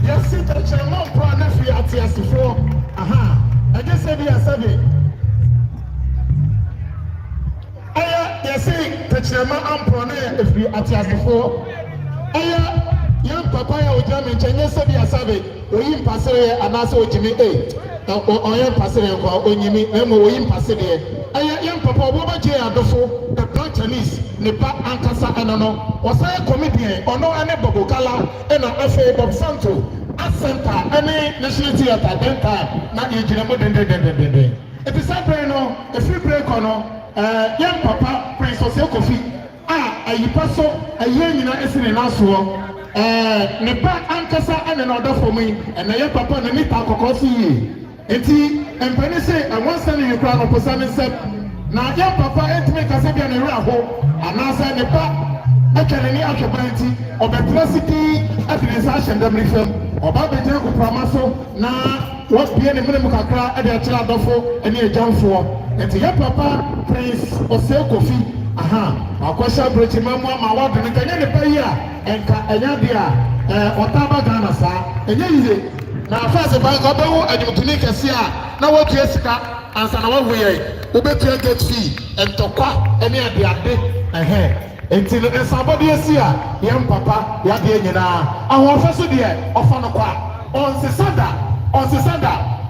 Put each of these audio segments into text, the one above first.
Yes, sit at your mom, brother, free at yes before. Aha, I just said, yes, I did. Yes, touch your mom, brother, if you at yes before. Young Papa, or German, Chinese, yes, I did. We in Passer and also Jimmy A. Or young Passer or Jimmy, and we in Passer. Young Papa, what Jay Adolfo, the Black Chinese, Nepa Ankasa, and no, was I a comedian or no any Bobocala and a FA Bob Santo, a center, any national theatre, that time, not you, Jimmy. If it's a brain, if you break on, young Papa, Prince Osekofi, you pass a year in a Nasuo, Nepa Ankasa, and another for me, and a young Papa, and a Nita Kokosi. And Penny say, I want to you crown of Posan said, now young Papa ain't make a second in Raho, and now say the pack, I can any occupancy of electricity at the session, the reform, or Baba Janko Pramaso, now what be any minimum cra at the child of any jump for, and to your Papa, Prince or Sale Coffee. Aha, our question bridge, Mamma, my water, and can you pay here, and Kayadia, Otaba Ganasa, and you. Now, first of all, go and you click a seer. Now, what you ask, and some of we obey get fee and talk any of the day ahead. Until somebody is here, young Papa, you are the I want first to dear, or on the Sunday,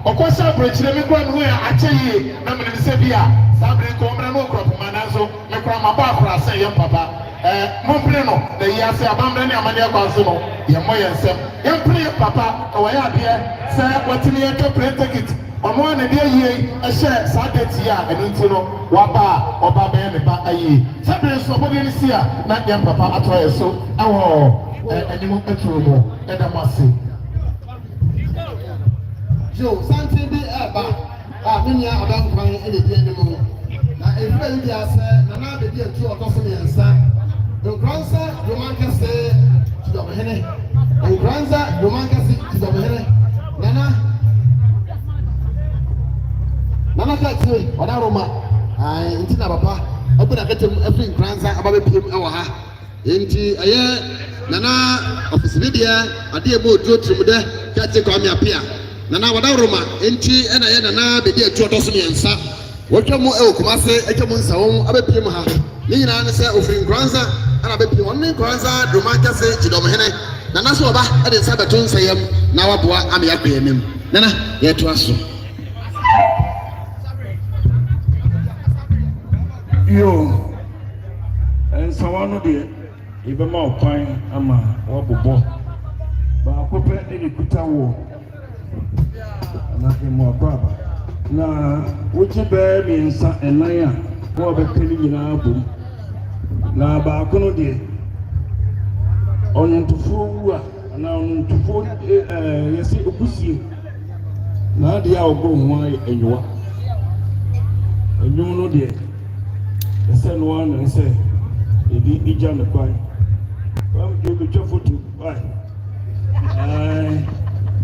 or question bridge, let me go and where actually, I'm going to say, here, somebody come and walk up, Manazo, make my bar, say, young Papa. Mompleno, the year say abandon your money about Zumo, your moy and sem. Young play Papa, or I dear, say what in your play ticket. Or more than a year, a share, Saturday, and into Waba, or Baba and Baba ye. Saturday, somebody is here, not young Papa, I try so. Oh, and you won't get through more, and I must say. Joe, something be about Minya about crying any day in the moon. Now, if you say, Nana, the dear 2 or 2 son. The grandson, the man can say to the Hene. The grandson, the man can say to the Hene. Nana can't say, what I Roma. I intend Papa. Open a get him every grandson about him. Our Inti, a year, Nana, Office Lydia, a dear boat, Joe Trimude, Catch Kwame Appiah. Nana, what I Roma, Inti, and I had an the dear 2 and son. What you more, Kumase, Ekamunsa, Abe Pimaha. Nina say offering grandson, and I bet you one grandson, Romanca say to Domene. Nana Soba, I didn't say a tune say him, now a boy, I'm happy him. Nana, yet to us. Yo, and someone of the even more pine, Ama, or Bobo. But I could pay any Kuta war. And I came more brother. Now, which a baby and son and lion, or the killing in our boom. Now, Bacono dear. On to fool, and on to fool, yes, you pussy. Now, the hour go why and you are. And you know, dear. The send one and say, if you jam the coin, well, you'll be careful to buy. I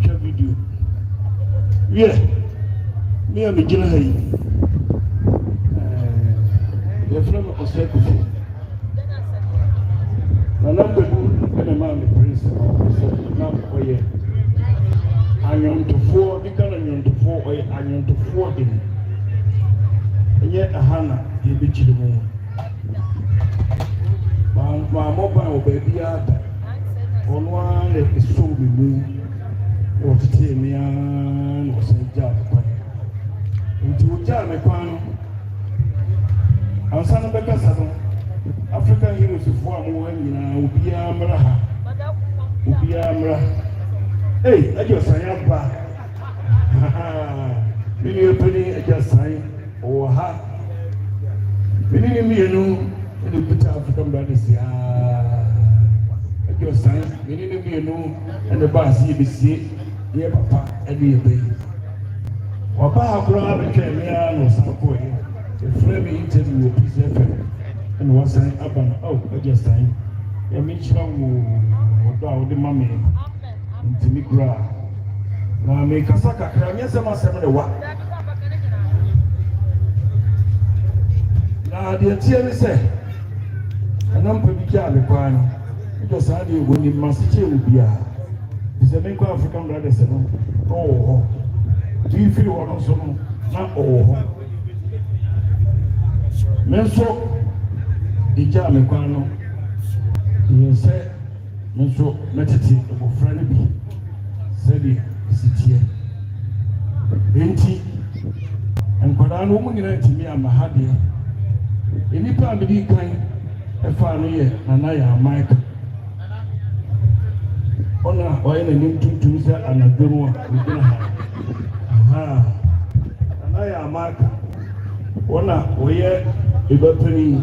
shall we do. Yeah. Me and Begina Hay. The friend of Osekofi. The number and a man, the prince, not for ye. I am to 4, we can onion to 4, or I am to 4 in. And yet a Hannah, you be to the moon. My mobile baby, on one is so be moon, or to tell me, or say, Jack. Into Jam, our son of Becca, African heroes of one will be Amra. Hey, I just sign up. Maybe a penny, I just sign, or ha. Many me, you know, and the African brothers, I just sign, many me, you know, and the bus, CBC, yeah, Papa, and be a baby. Papa Grab came here and was not going. The frame interview with Piesie and was saying, oh, I just saying, a Mitchell will go with the mummy into me grab. Now, make a sucker, yes, I must have the what. Now, the tear say, and I'm pretty jolly crying. because I did when you must be a. Is a make African brothers. Oh, do you feel what also? Not oh. Menso, the Jam Equano, you say, Menso, Metati, or friend be, said the city. Ain't and Kodan woman to me, I'm a hadi. Any part of the kind, a family, and I am Mike. Ona oil and into say and a good one. Aha, and I am Mark. Ona, we are a battery.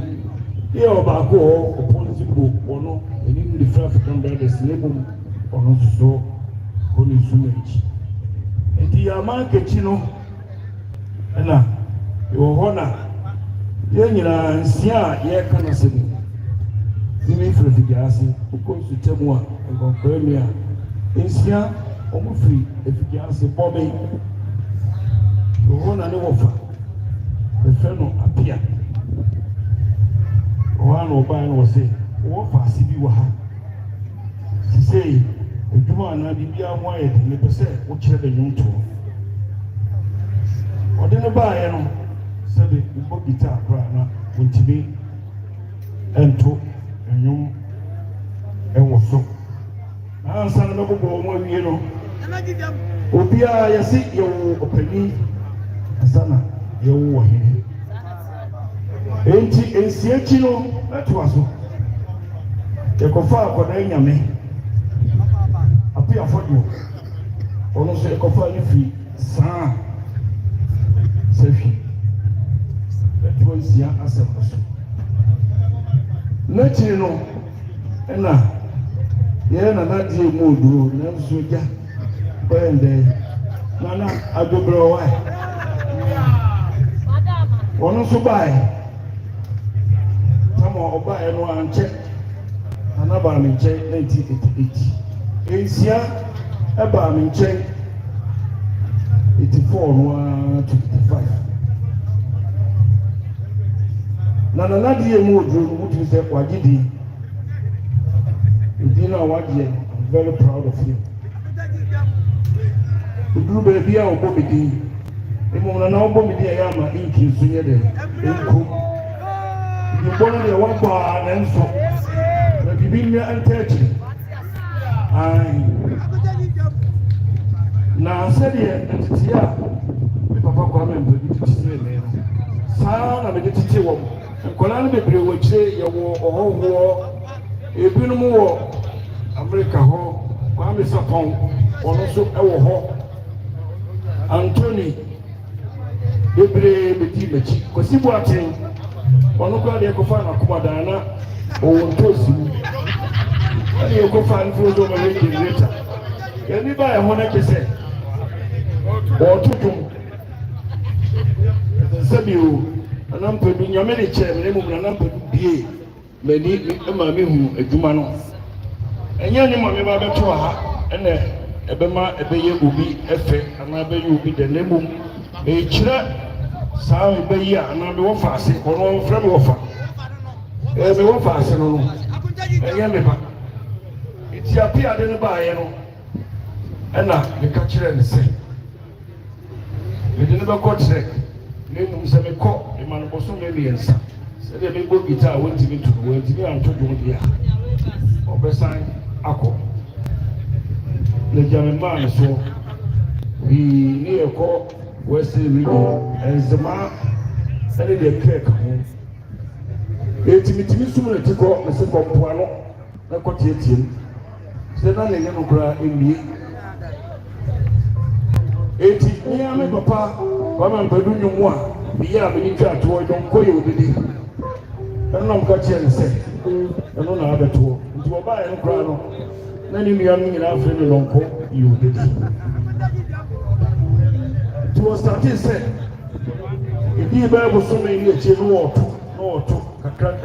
Here about go upon the book, or no, and in the African brothers, label or not so, only so much. And the American Chino, and your honor, Yanina and Sia, ye cannot say. Dimi for the gas, who goes to Temua and Concremia. In Sia, almost free, if you can say Bobby. The one and offer. The fellow appear. One or by was say, what fast if you were. She say, if you are not be a wired, and the percent what you have a young tour. Or then a buy, said the book guitar, Brana, went to be and took. Nyum ewo so ansa na babo mo wie no obi a yesi yo opani asana yo wo hene enti ensiechi no eto aso ekofa akoda nyame Appiah fodo ono so ekofa ni fi saa sefi eto nsia asem so Nothing no, and now, yeah, not the mood, never so ja. When they, Nana, I do blow away. One also buy. Some more buy and one check. Another me check 1988. Asia, a bar me check 84 125. Nana Nadia Mood, what you say, Wajidi. You know what, I'm very proud of you. The blue baby, I'll go with you. The woman, I'll go with the Yama, inking, so you're there. You born the one bar and so. But you been there and touch it. Now, I said, yeah, it's here. Papa Kwame Appiah, son of a detective woman. Nkola no bebre wo kire ye wo ohoho ebinum wo America ho Kwame Sapon ono so ewo ho Anthony bebre beti mechi kosibu aten ono kwa de kofa na komada na owo ntosi ani ekofa nfo zo ma generator yani ba e ho na kese otutum sabiu anampe bi nyame ne che me mu anampe bie mani ma me hu adwuma no enya ni ma me ba beto ha ene ebema ebeye obi efe ana be obi de nemu e kire saa me be yi ana be wo fa ase ono fra me wo fa me wo fa ase no enya me ba iti Appiah de ne ba ye no ena me ka kire ne se me de ne ba ko trek nemu se me ko man boso me liensa se de me go guitar wonti me to wonti me anto do dia obesan akọ le jame man so we ni eko west region enzema se de cake ho etimi sumu ne tiko me se kompo ano na ko tietiem se na le no kura emi eti ni ame papa wa man bedu nyumu a biya me ni twa to don koyo didi ennom ka che nse eno na abeto nti oba en kra no na ni nua nyina afre no lonko yo didi to start say ebi ba bo so me ni eche no oto kakran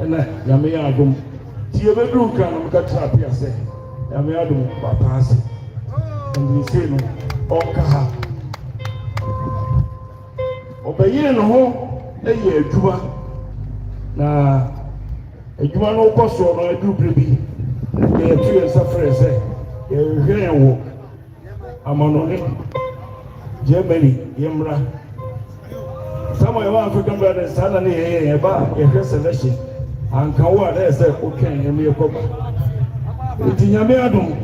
ena ya me ya adum ti e bedru kan no ka tra Appiah say ya me adum papa ase ndi se no okaha obaye no ho eye adwuma na adwuma no kɔ so no adu brebi yɛ tu yɛ safre sɛ yɛ hwɛ wo amanone Germany yɛmra some of African brothers suddenly yɛ ba yɛ selection anka wo ada sɛ okɛn yɛ me kɔba nti nyame adom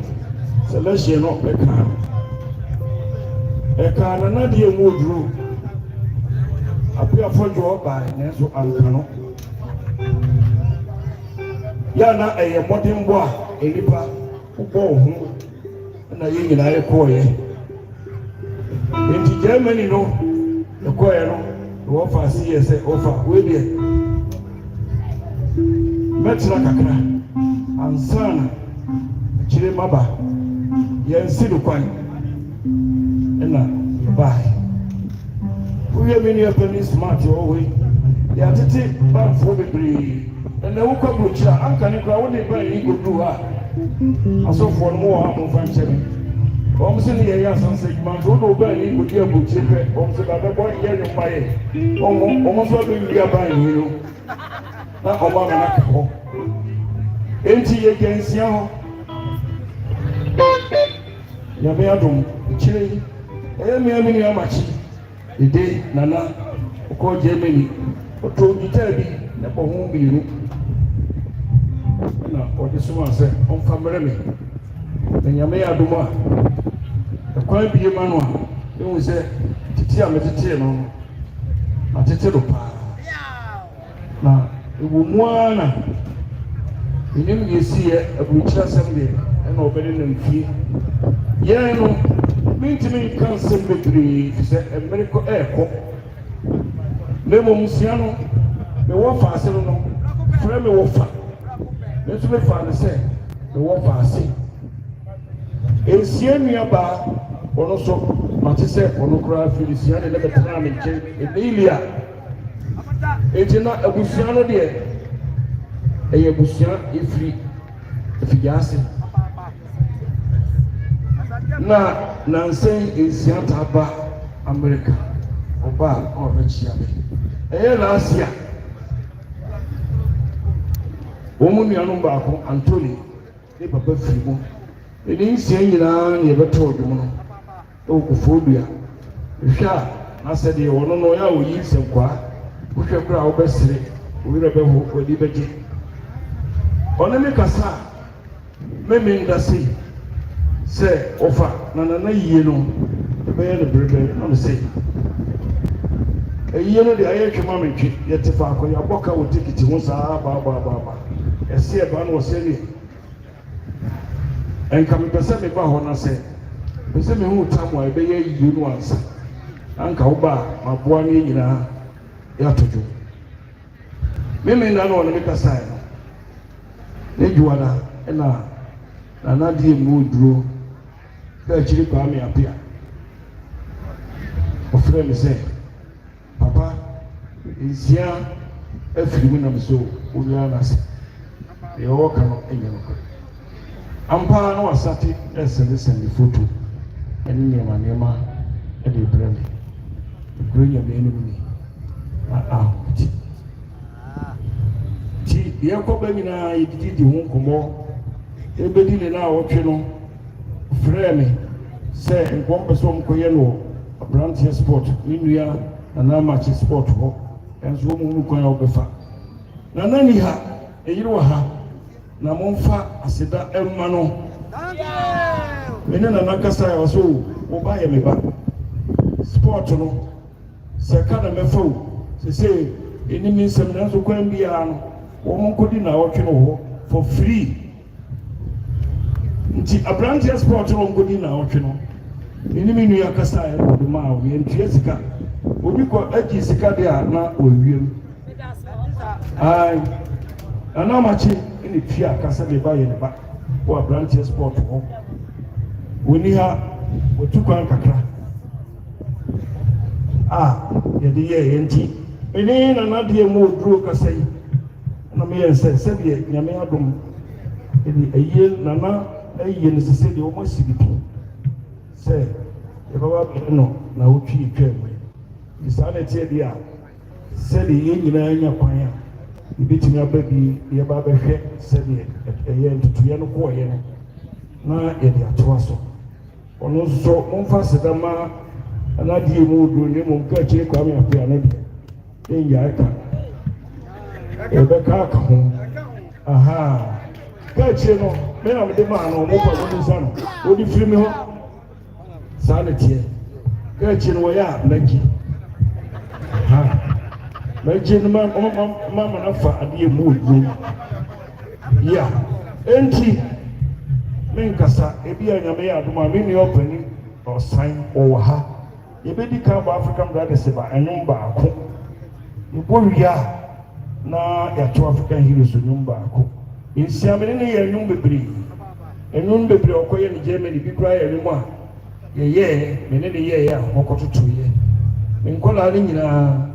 selection no ɛka na de mu duro Appiah fɔdwo ba na so anka no ya na ɛyɛ modern bo a enipa ubɔ ho na yɛ nyina yɛ kɔɔ nti Germany no ɛkɔɔ no wo fa si yɛ sɛ ofa we de metra kakra ansana kyire maba yɛ nsi do kwan na bai we are many of smart always ya tete ban fo bebre na wo kwa brochira anka ne kra wo ne ban yi godu ha asofo no mo ha mo fa nkyere o se ne ye ya sanse man so do ban yi godu abrochire pe o se ba be boy ye ne maye o mo so do yi ban yi no na o ba na ka ho enti ye gensia ho ya be adom kyire me ni amachi ide nana ko Germany oto gita bi na bo ho biru na o de suma se on famere me na nyame adoma e kwa biye ma no a e se titi a metete no atete do pa na e wo muana enim yesi e aburuchira sem de e na obere na mfie ye no Mintimi kan sembetri se America eko lemo musiano me wo fa ase no frɛ me wo fa me so me fa ne se me wo fa ase ensie nua ba ono so mate se ono kra filisiane le betena me nche Emilia ejina abusiano de eye abusia efiri efigase na nansen esiata ba America oba obechia be na Asia omu nuanu ba ko Anthony ne papa firimu ne nsia nyina ne beto odwum no okufodua hwa na se de wono no ya oyi senkwa wohwe kura wo besere wo be ho odi beje onemi kasa meme ndase se ofa na yie no be ye ne brebe no se yie no de aye twema mentwe ye tefa akoya boka wo tikiti ho saa ba ese e ba no se ni enka me pese me ba ho na se pese me hu tamu e be ye yie no ansa anka wo ba maboa ne nyina ya tojo meme na no me kasa no ne juwana na die mu duro kaakyire Kwame Appiah ofre me say papa nsia afiri mu na so owia na se e wo ka no enye no ampa na wasate send photo eni nema e de brand gronya me enu ni ti ye ko ba nyina yididi ho komo ebedi le na wotwe no frɛ me sɛ nkɔm pɛ sɛ ɔmkɔyɛ no Brantia sport ninua na match sport hɔ ɛnso mu kwan a wobɛfa na nani ha ɛyere wɔ ha na momfa aseda ɛma no mene na nakasa ya so wo ba yɛ me ba sport no sɛ ka na mɛfa wo sɛ ɛni mi nsɛm na nso kwan biara no wɔn nkɔdi na wɔtwe no hɔ for free nti Brantia sport no nkɔdi na wɔtwe no ɛni mi nua kasa ya no de ma wo yɛ ntua sika obi kɔ agi sika de a na ɔwiem ai ana machi ni tua kasa de ba yɛ ne ba wo Brantia sport hɔ woni ha wotu kwan kakra yɛde yɛ nti ɛni na na de mu oduro kasa yi na me yɛ sɛ sɛdeɛ nyame adom ɛni ɛyɛ nana ɛyɛ ne sɛ de ɔmo sibipi sɛ yɛbɛba bɛ no na wotwi twɛm isa na tie dia sɛ de yɛ nyinaa nya kwan a bitimi ababi ye ba behwe sɛdeɛ ɛyɛ ntutuye no kɔ yɛ no na yɛde atoa so ɔno nso momfa sedama anadie mu odo ne mu kaakyire Kwame Appiah no deɛ ɛnyɛ aka ɛbɛka aka ho aha kaakyire no me na mede maa no ɔmo pa mo nsa no odi firi mi hɔ saa ne teɛ kaakyire no wɔyɛ a nagye nagye no ma na fa adeɛ mu odo ya enti menkasa ebi a nyame yɛ adom a me nua ɔpani ɔsan ɔwɔ ha yɛbɛdi kan bɔ African Brothers ba ɛnwom baako yɛbɔ wie a na yɛato African Heroes nnwom baako nsiamene ne yɛ nnwom bebree ɔkɔyɛ ne Germany bi koraa yɛ ne mu a yɛyɛɛ mene ne yɛyɛ a ɔkɔtotoyɛ nkɔlaa ne nyinaa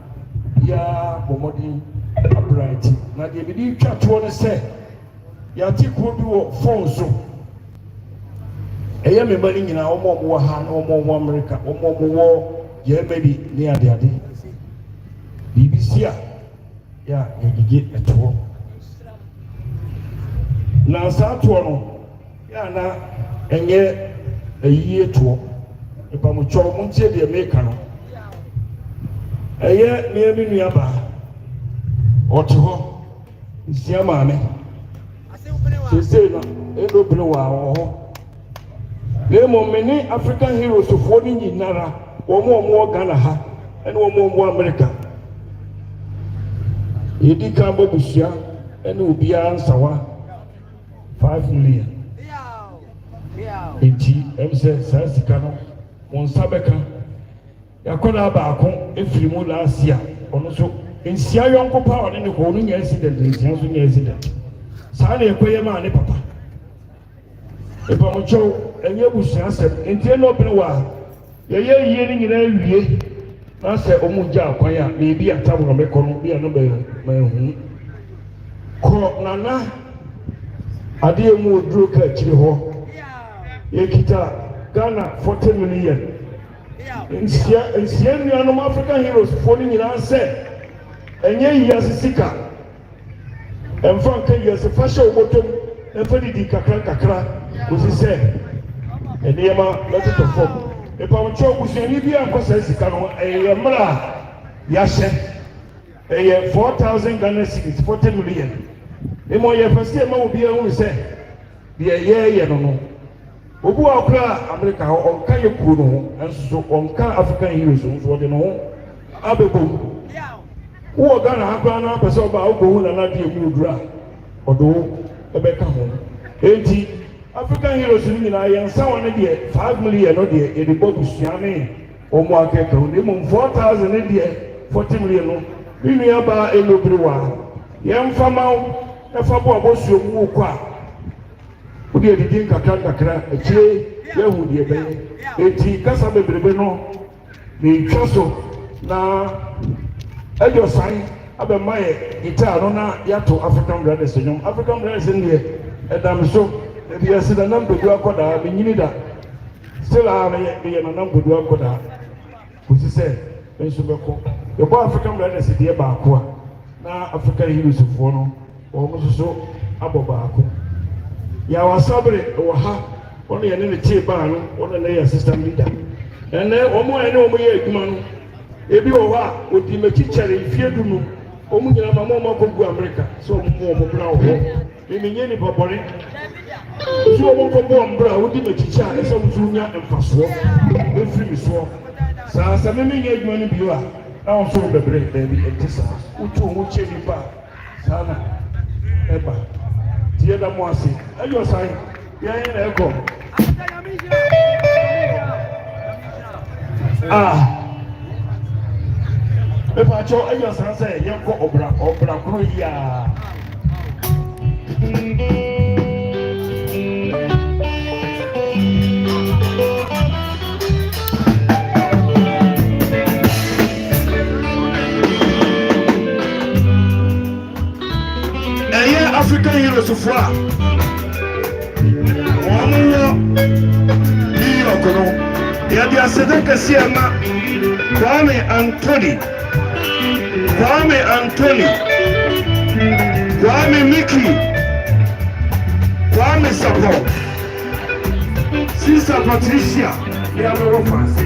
biaa bɔ mmɔden aberante na deɛ mede twa toɔ no sɛ yɛate kuro bi wɔ phone so ɛyɛ me mani nyinaa ɔmo wɔ ha na ɔmo America ɔmo wɔ Germany ne adeade BBC a ya yɛgye ɛtoɔ na saa toɔ no ya na ɛnyɛ ayie toɔ epamotwɔ mo ntie deɛ meka no ɛyɛ me nua ba ɔte hɔ nsia maame sesei no ɛno bene wɔ hɔ Lemo many African heroes of holding in Nara, or more Ghana ha, and one more America. Edi Kambo Busia, and Ubia Sawa 5 million. Eti Emse Sasikano, one Sabeka, Yakona Bako, Efrimu last year, also in Sia Yonko Power in the holding incident, in Siasun incident. Sani Equayama and Papa. Epamocho enye busua asem entie no bene wa ye yie ni nyina wie na se omugya akwan a na ebi atabro mekọ no bia no be mahu ko nana ade mu oduro kaakyire hɔ yekita Ghana 40 million nsia nuanom African Heroes fo ni nyina se enye yasisika emfa nka yase fashion obotom emfa didi kakra kusi sɛ enema lati to fom epamcho busiani bi akosa sika no ɛyɛ mra yahye ɛyɛ 4,000 Ghana cedis 40 million emo yɛ fɛsɛ ma obi ahu sɛ deɛ yɛyɛ no obu akra America ɔnka yɛ kuro no nso ɔnka African Heroes nso ɔde no ho abɛbom wo Ghana akra na pɛsɛ ɔba ogohu na na de mu dura ɔdo ɛbɛka ho enti African Heroes in United someone 5 million no dear, a report to Siame or more careful, 4,000 in there, 40 million. No, we may about a little young farmer, a farmer was your walk. Would you think a crack a chair? Where would you be? A tea, Casabe Brebeno, the Chosso, now, at your sign, Abba Maya, guitar, Yato, African Brothers, African Brothers in there, and I'm so. Ebi yasi na nambe do akoda me nyini da still a me na nambe do akoda kusi se enso beko e bo African Brothers de baako a na African Heroes fo no o mo so abo baako ya wasabre wo ha ono ye ne tie ba no ono na ye assistant leader ene omo ene omo ye adwuma no ebi wo ha odi mekichere ifie dunu omo nyina ma mo ko gu America so mo bra wo me menye ni popore so omo ko bo mbra odi mekicha e so muzunya emfaso e free so sa me menye adwuma no biwa na on so bebre baby etisa utu mo cheni pa sana eba tie da mo ase ayo sai ya yin na eko epa cho ayo san say yen ko obra kro ya African Heroes of War. One New York, no. They are Sedeka Siama, Kwame Anthony. Piesie, Kwame Appiah, Sister Patricia, they are very fancy.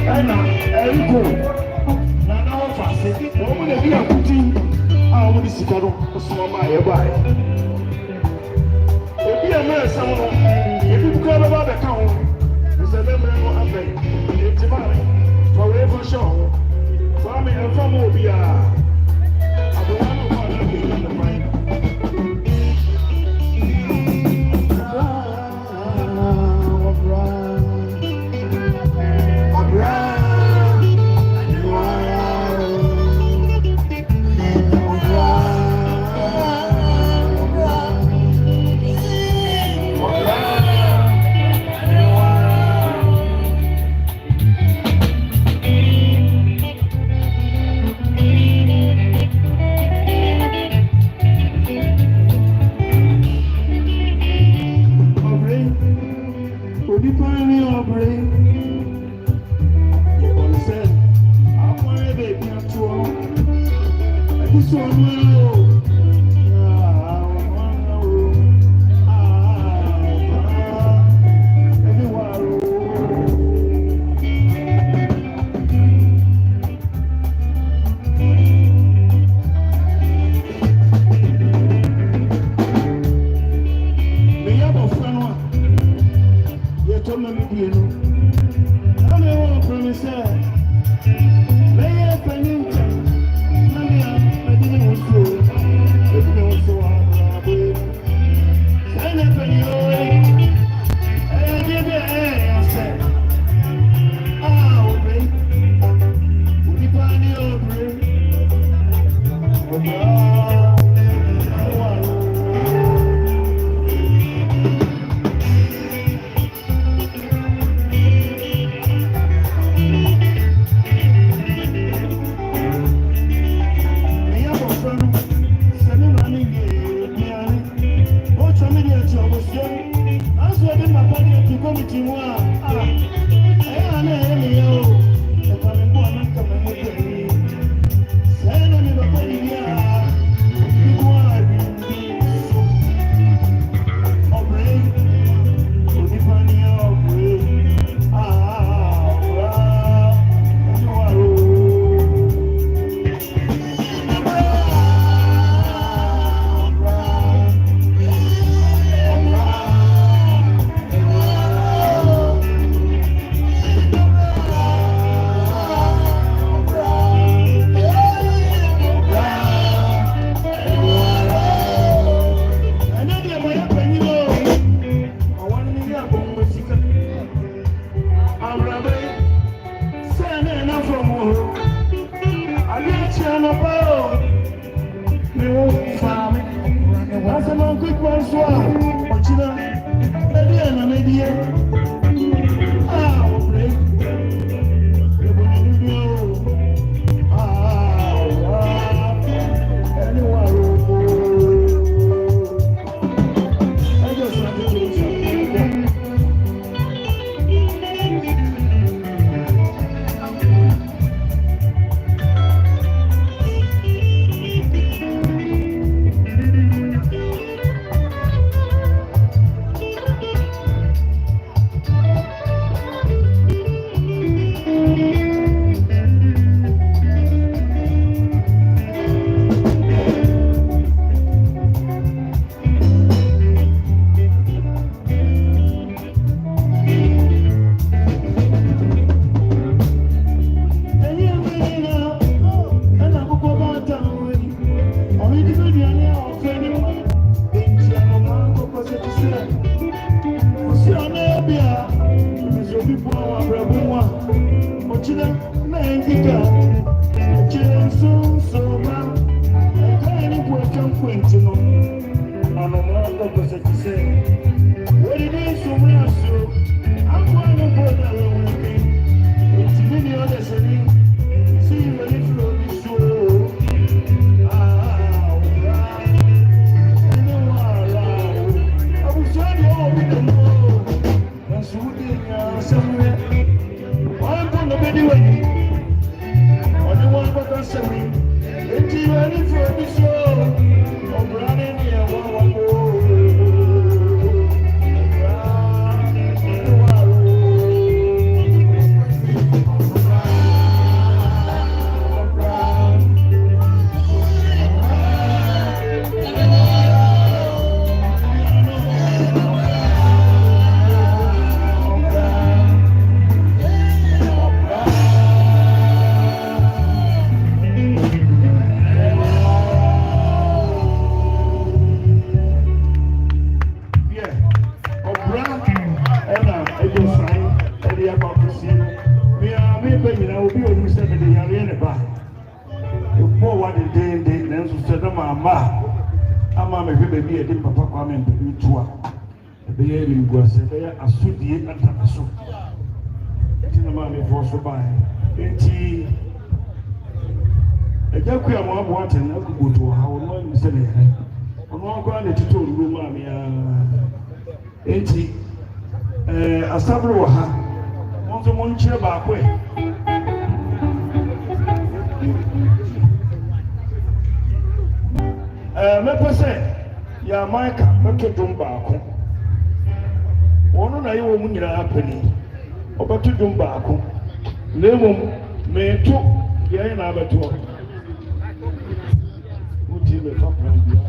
And Enko, Nana fancy. The woman that we are putting our money Sikaro, small my by. If you are married someone, if you come about the count, it's a member of a bank. It's a man forever show. Kwame and from Obia. I don't want to call them in the mind. Only one person, it's even if you're ama me hwe baby e di papa Kwame Appiah tua be ye limguase be ya asudie ataso ti na ma me fo so ba enti eja ku ya mo abo aten na ku to ha wo no se ne ono akwa na tito ru ma me ya enti asabro wa ha mo so mo nchire ba ko mepese ya maika meto dum baako wono na yewo mu nyina apani obeto dum baako lemom meto ye na abeto muti be fa plan bia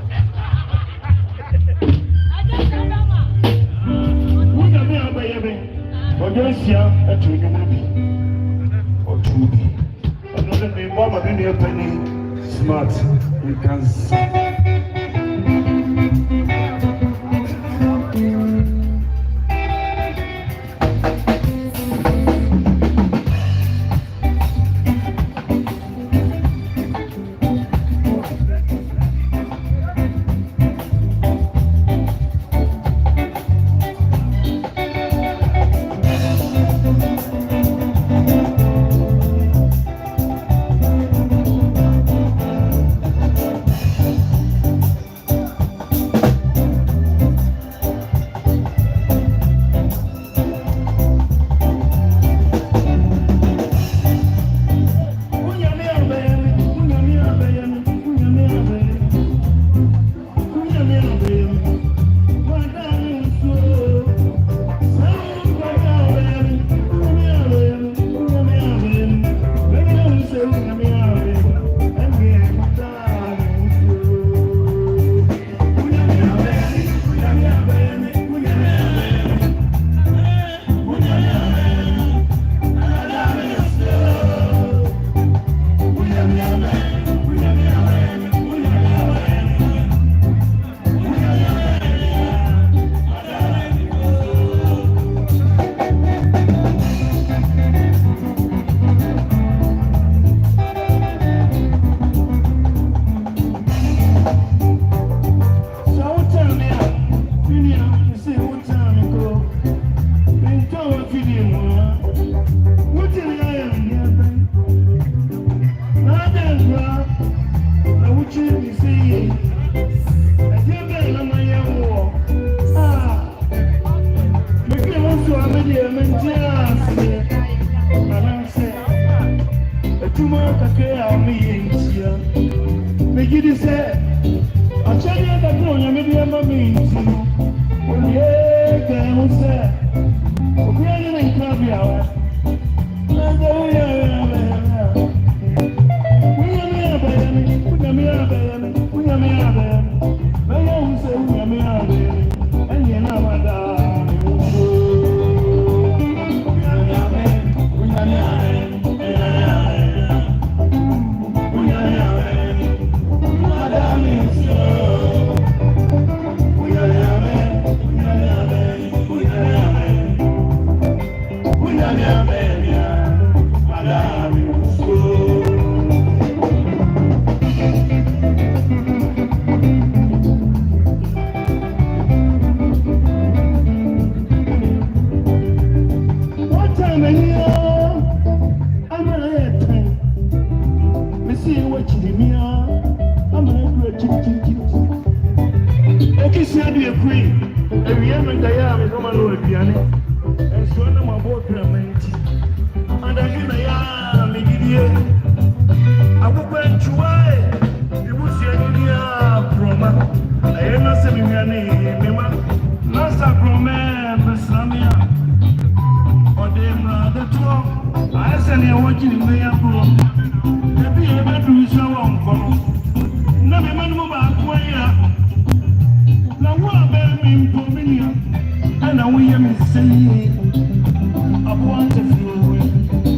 wunya me abaye be ojo sia eto nyum bi otu bi ono le me mo ma be ne apani smart you can see.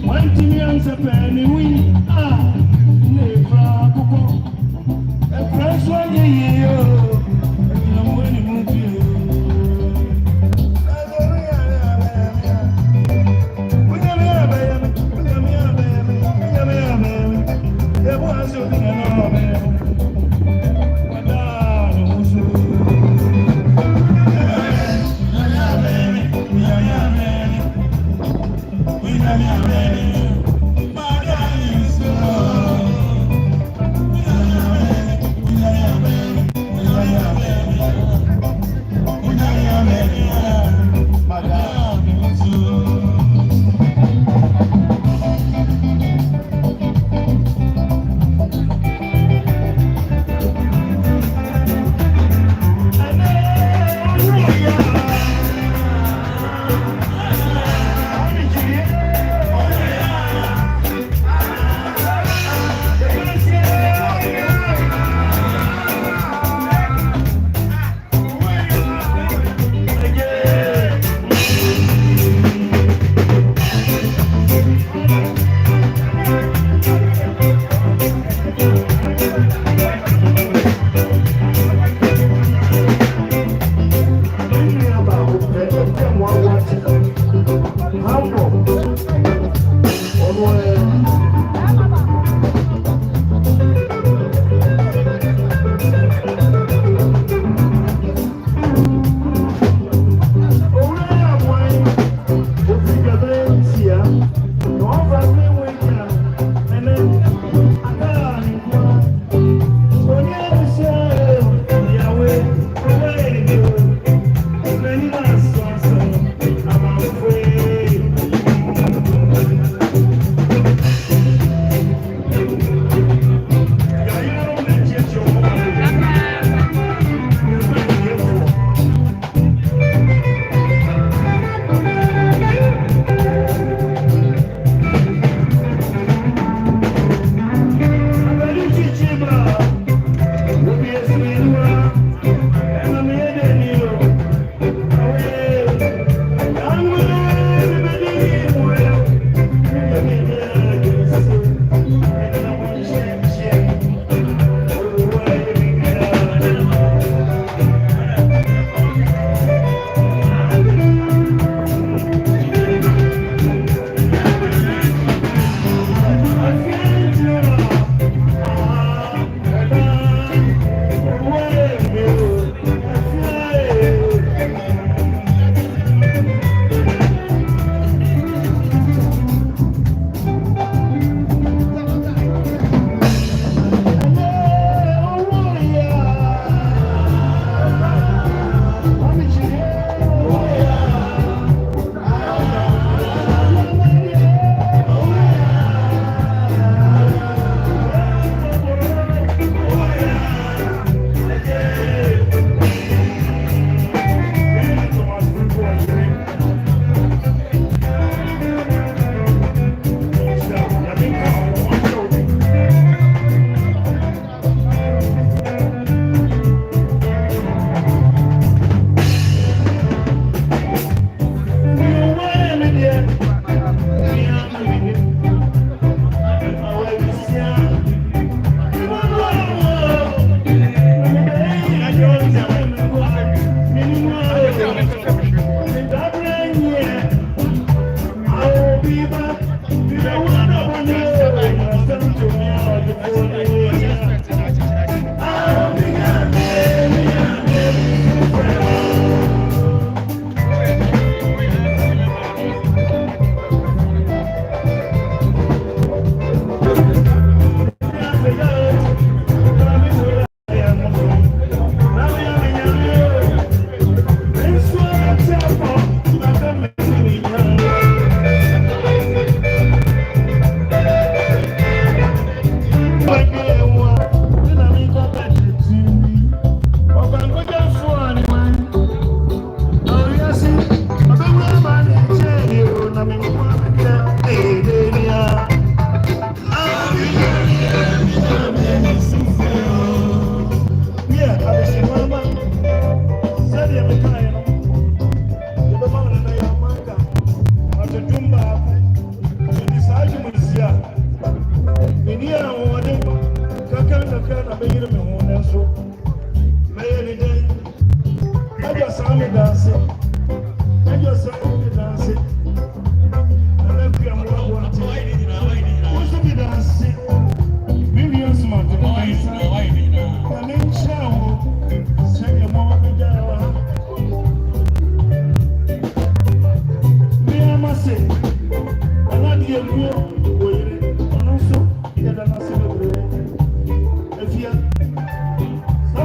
One thing you answer, penny, we are.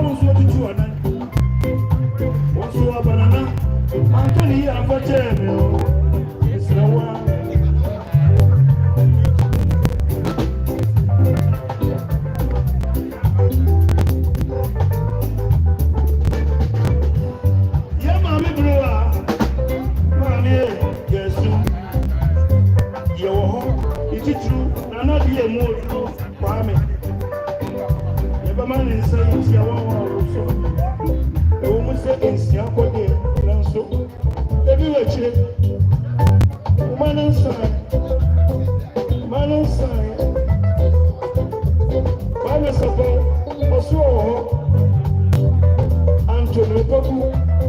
was what you do. Also, a banana. Anthony, I'm for Jeremy. It's no one. Yeah, mommy, bro. Mommy, yes, you're home. Is it true? I'm not here more true. Kwame. Never mind, inside, you're also. The woman said, it's your body. Everywhere, chick. Man inside. Man inside. Man is about also. Anthony Papu.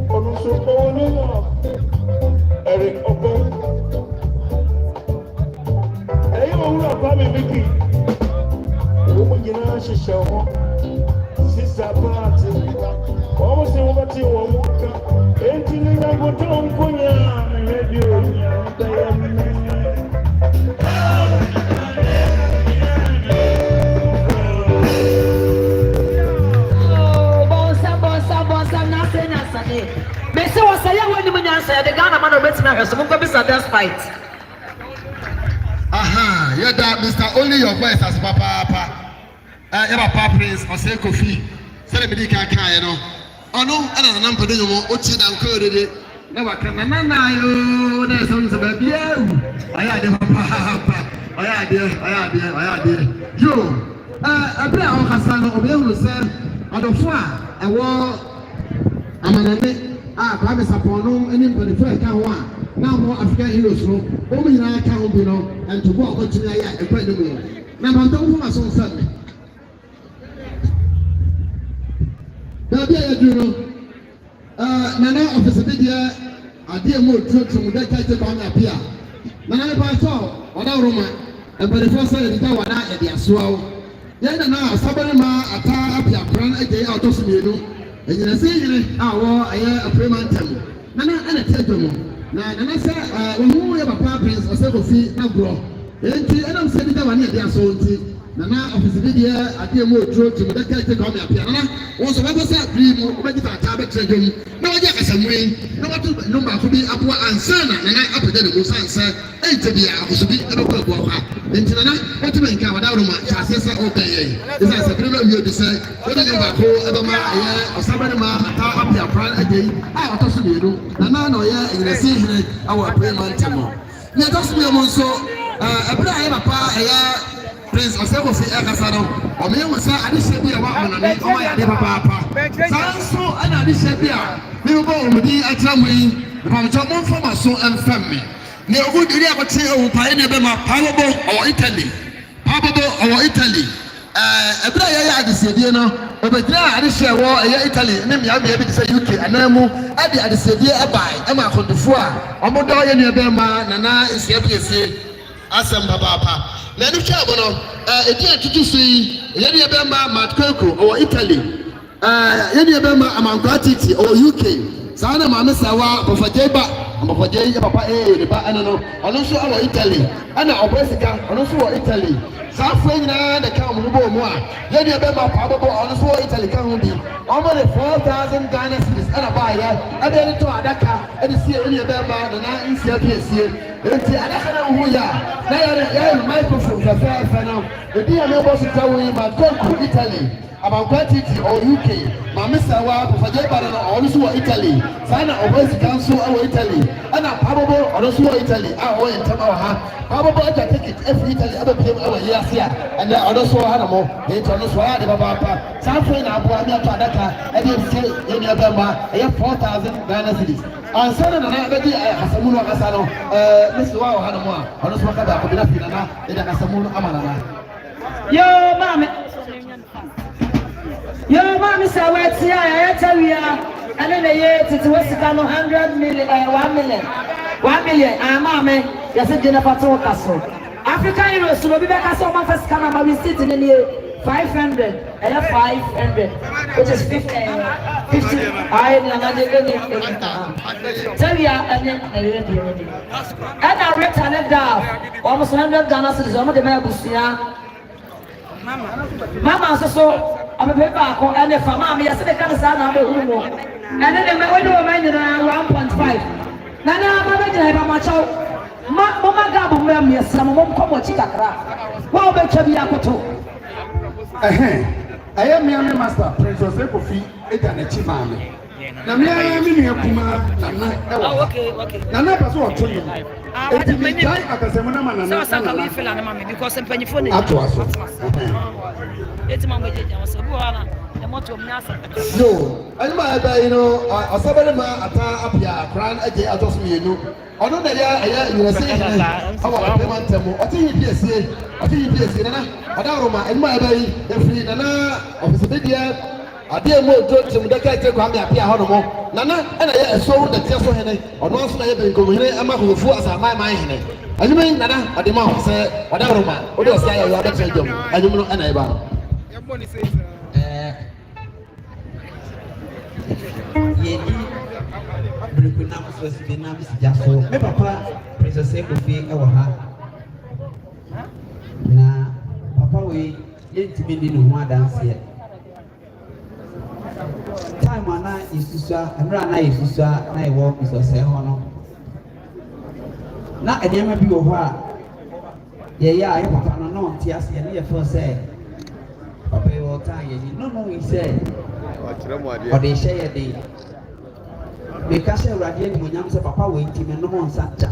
Also, Eric Obo. Hey, you are Kwame Mickey. Woman, you know, she shall. Sister party. Almost over to one more. Ain't you know what I'm going to radio? Bonsa, nothing. May say was I when you answer the Ghana man of Bettina, so we'll be that fight. Aha, you're that Mr. Only your voice as Papa. Papa Prince, or say Kofi. Celebrity Kaakyire, you know. Oh no, I don't know. Put you more. Ochi dan code. Never can. Na yo. There's some baby. I had the papa. I had the. Yo. I play on Hassan. Obi who say, I don't want. I want. I'm an enemy. Kwame Appiah. Anybody first can want. Now more African heroes. No. Only I can't be no. And to walk on to the eye and play the moon. Now I'm don't want my son Sunday. Baby, I do know. Nana officer did here. I dear more truth from that kind of Kwame Appiah. Nana Pastor, what our Roma, and by the first side of the tower, at the Aswell. Then now, somebody ma a tar up your brand a day out of Sumino. And you say, I wore a premantum. Nana and a temple. Now, Nana said, when you have a purpose or several feet, now grow. And I'm saying that one at the Aswell. Nana officer did here. I dear more truth from that kind of Kwame Appiah. Also, what was that dream of a tablet trade? No, yes, I'm waiting. No, what to number could be up and son, and I up at the Musan, sir. And to be out to be a local walker. Then, what to make out of my chassis or day. This is a problem you decide. What do you about or somebody ma up your brand again? I want to see you. Nana, no, yeah, in the same our payment. Let us be among so. I have a pa. Prince of Seven Casano, or me was I didn't be about on my papa. So, and I didn't be we will go with the Atramway, from Jamon from my soul and family. No good idea what say, oh, Pioneer, Pablo or Italy. Pablo or Italy. A player I said, you know, but now I didn't share war, Italy, and then I be able to say UK, and then I did the said, yeah, by Emma Contofoa, or Modoya near Bema, Nana is here to say, Assam Papa. Let me tell you, it's to see Yeni Bema, Matkoko, or Italy, Yeni Bema, among Gratiti, or UK. Sana Mamasawa, Pofajeba, and Pofajay, Papa, the Banano, and also our Italy, and our Bessica, and also Italy. South Florida, the Count Mubo Moa, Yeni Bema, Pablo, and also Italy can be almost 4,000 Ghana cities, and a buyer, and then to Adaka, and the Yeni Bema, the 9 CLPC. Microphone for now. The dear members of Italy, about quantity or UK, Mamisa for also Italy, Sana or Council or Italy, and a probable also Italy, our in Tamaha. Probable I take it every Italy ever came over years here, and there are also animal, they told us why the Baba, something about Padaka, and you say in November, 4,000 Ghana cities. And so, Hasamuno Asano, Mr. Wow Hanama, or the Swaka, Pinafina, and Hasamuno Amana. Your mom said, what's here? I tell you, and in a year it was 100 million, 1 million. 1 million, mamma, yes, a dinner for Castle. African heroes will be back as someone first come and we sit in the year 500, and 500, which is 50. I tell you, and I return it down almost 100 Ghana citizens. Mama, so I'm a paper and the farmer, yes, they can stand on the room. And then the window of 1.5. Nana, I'm going to have my child. Mama Gabu, yes, some won't come with Chikakra. Well, bet you be able to. I am your master, Princess Ekofi, and a chief army. Na me a kuma na okay. Na paso o to you. Eti me dai akasema na mana na. So we feel na mama because mpanyifo ne. Ato aso. Eti mama jeje wo se bu hala e moto mu asa. No, anima aba asabere ma ata apia kran aje atoso yenu. Ono na ya you say awa pe man temo. Oti yi piesie na adaroma anima aba yi efri na office media Adia mo do tim da kai te Kwame Appiah ho no mo nana na ye so da tie so hene ono so na ye ben ko hene ama ko fu asa mai hene anyuma nana ade ma ho se oda roma o do se ayo da che jom anyuma no na ye ba ye di brikuna so se de na bi si jaso me papa Princess Ekofi e wo ha na papa we ye ntimi di no ho adanse time ana isusa amra na isusa na ewo isose ho no na edema bi wo ho a ye ya ayi papa no no nti ase ne ye fo say papa wo ta ye ni no we say o de she ye de me ka se urade ni mo nyam se papa we nti me no mo nsa cha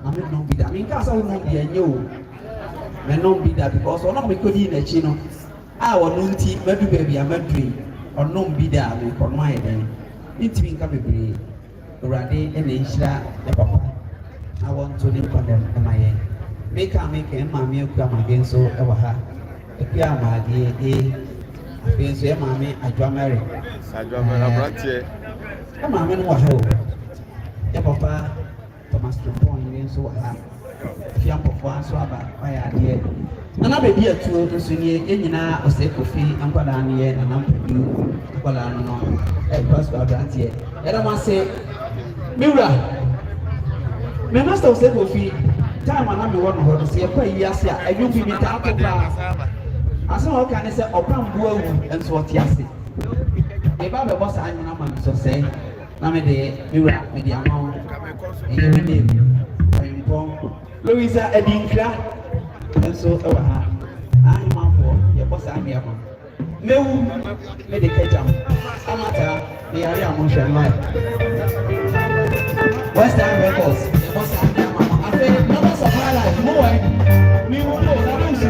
na me no bi da me ka sa wo no bi enye o me no bi da because ono me kodi na chi no a wo no nti madu ba bi amadui ono bi da me kono aye den ntimi nka bebre urade e na nhira e papa I want to live on them amaye make ma me akua magen so e wa ha akua maage e so e ma me adwamere abrantie e ma me no wa ha o e papa Thomas Trupon yen so wa ha fia pofo aso aba ya de nana be di atuo to so ni enyina ose kofi ankwada ne ye nana mpedu ankwada no e pastor abrantie e da ma se miura me master ose kofi time ana me wono ho se e kwa yi ase a adwu bi mi ta to pa ase ho ka ne se opambu awu enso oti ase e ba be boss anyina ma so se na me de miura me di amawo e ye ne louisa Adinkra enso e wa ha ai manfo ye boss amia ma mewu me de kejam amata me yare amon hwe Western Records boss amia ma afi no supply life mo wai mi wo no na do si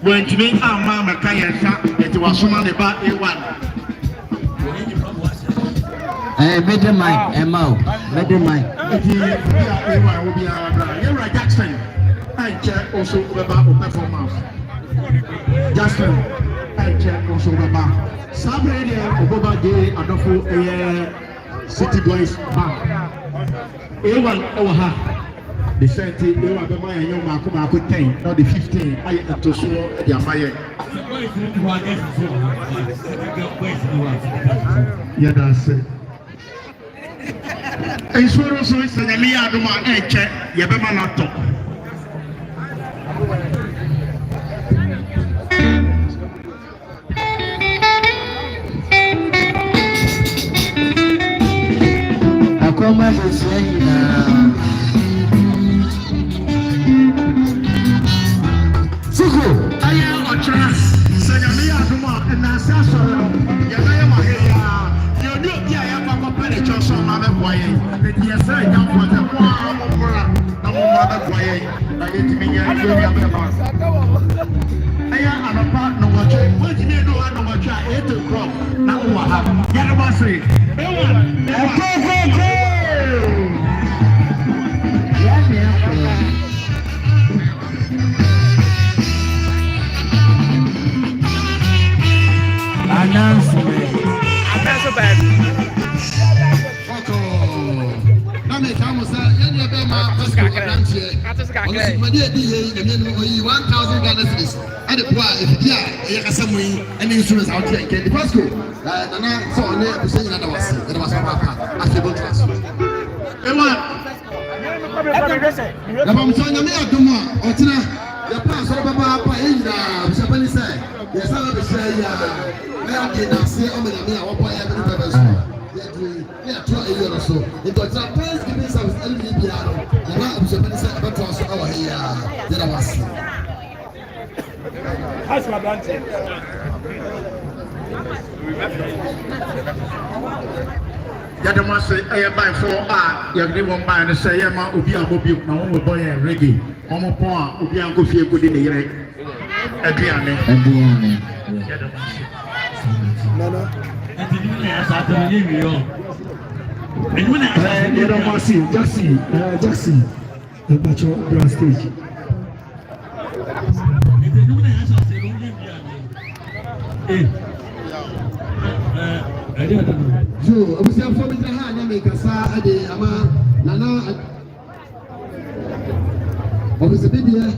When to me, Mama Kayasa, it was someone about A1. Middle mic, Emma, middle mic. You're right, Jackson. I check also about performance. Jackson, I check also about Saturday, Oboba Day, Adolfo, City Boys Bar. A1 over her. The 30, they were the man, young Marco 10, not the 15. I am to show the Amaya. Yeah, that's it. And so, it's a Lia Duma, check, Yabama laptop. koma yesena Suku aya otra sanyame ya duma na sasoro ya na ya maheya ye ni obi aya papa pele choso ma me boye na di esa ya fo ta kwa amora na mo ma me boye na ye timi ya ye ya me ba aya anapa no wache wajine do ha no wache 8 o'clock na wo ha ya no ba say ewa announcement. That's so bad. Nami kamu sa yani ebe ma pasko abrantie. Ono simadi edi ye ni no oyi 1000 Ghana cedis. Ade kwa efia ye kasa mu yi ene insurance out here ke pasko. Nana so ne busa nyina da wase. Da wase papa. Afebo trust. Ewa. Ya bam so nyame adom a otina ya pa so baba apa e nyina busa bani sai. Ya sa ba busa ya. Ya ke na se o me nyame a wo pa ya be baba so. Yeah, try a year or so. It was a Thanksgiving service. I'll be here. And I was a minister about to our here. Then I was. How's my blanket? Yadama say, I buy 4 you give one buy and say, Yama, Ubi, Obi, now one boy and reggae. Omo Pon, Ubi, and Kofi, good in the year. Adriane. No. Jackson, the Bacho Grand Stage. So, I was here for the hand, I make a sa ade, ama, Nana. I was a bit here.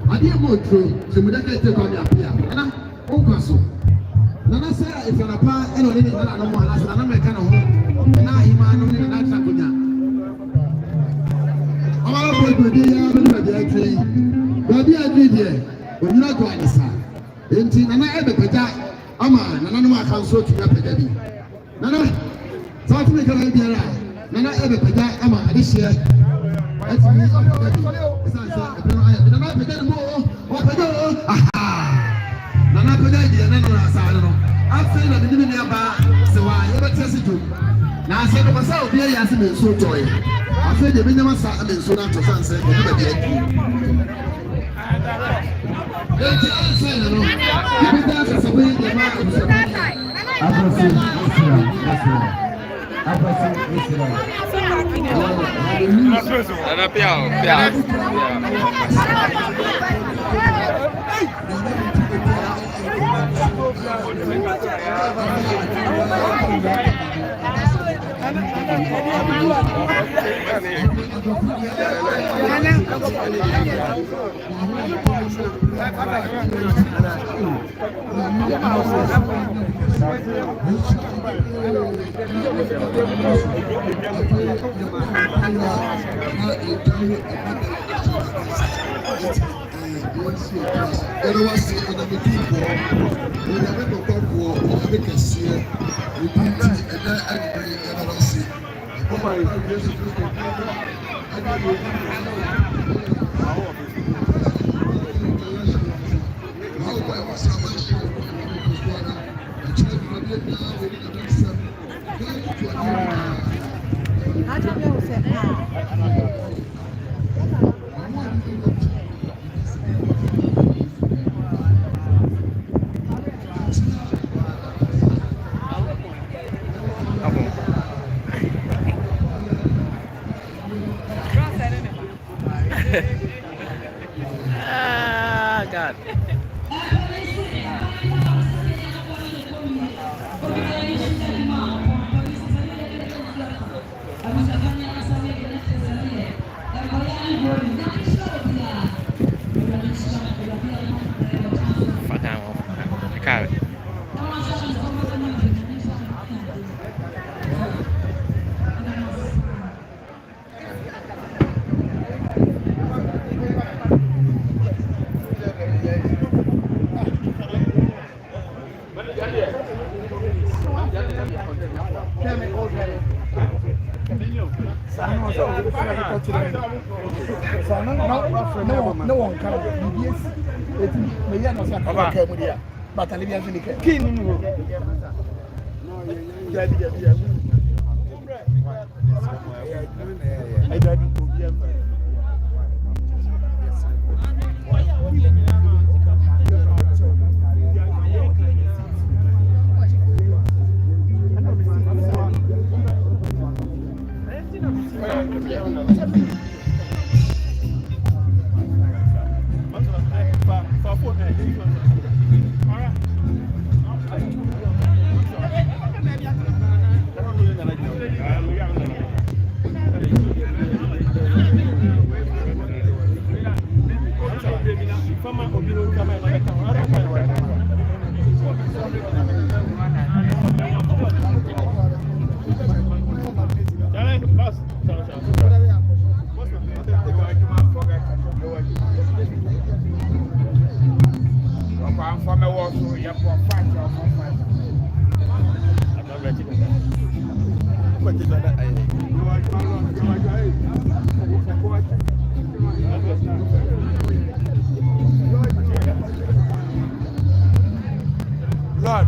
I didn't go through, so we don't get to Kwame Appiah. And I'm also. Nana say if you're a pa, and only that I don't want to ask, I'm a kind of home. And now he might only not Sakunya. I'm all about the day, I'm going to be actually. But the idea, when you're not going to say, then Nana ever put that. Ama, Nana no more council to your pedigree. Nana, so to make an idea, Nana ever put that. Ama, this year. That's me. It's not I don't know. What I do? Aha! Nana put that idea, Nana, I don't know. After that, the didn't have so I ever tested you. Now I said to myself, dear, yes, I'm so toy. I said, you never saw him in so not to sunset. Ah, God. Fuck I got it. Lord,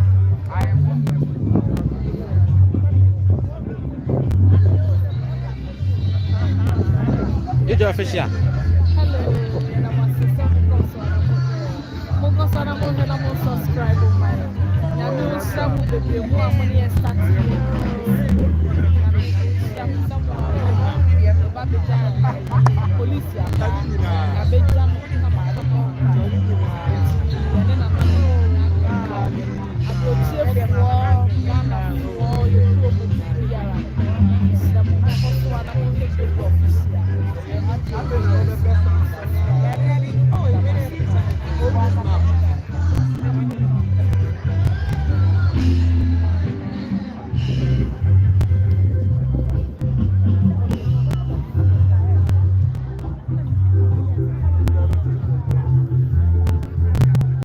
Did you official? Subscribe on my police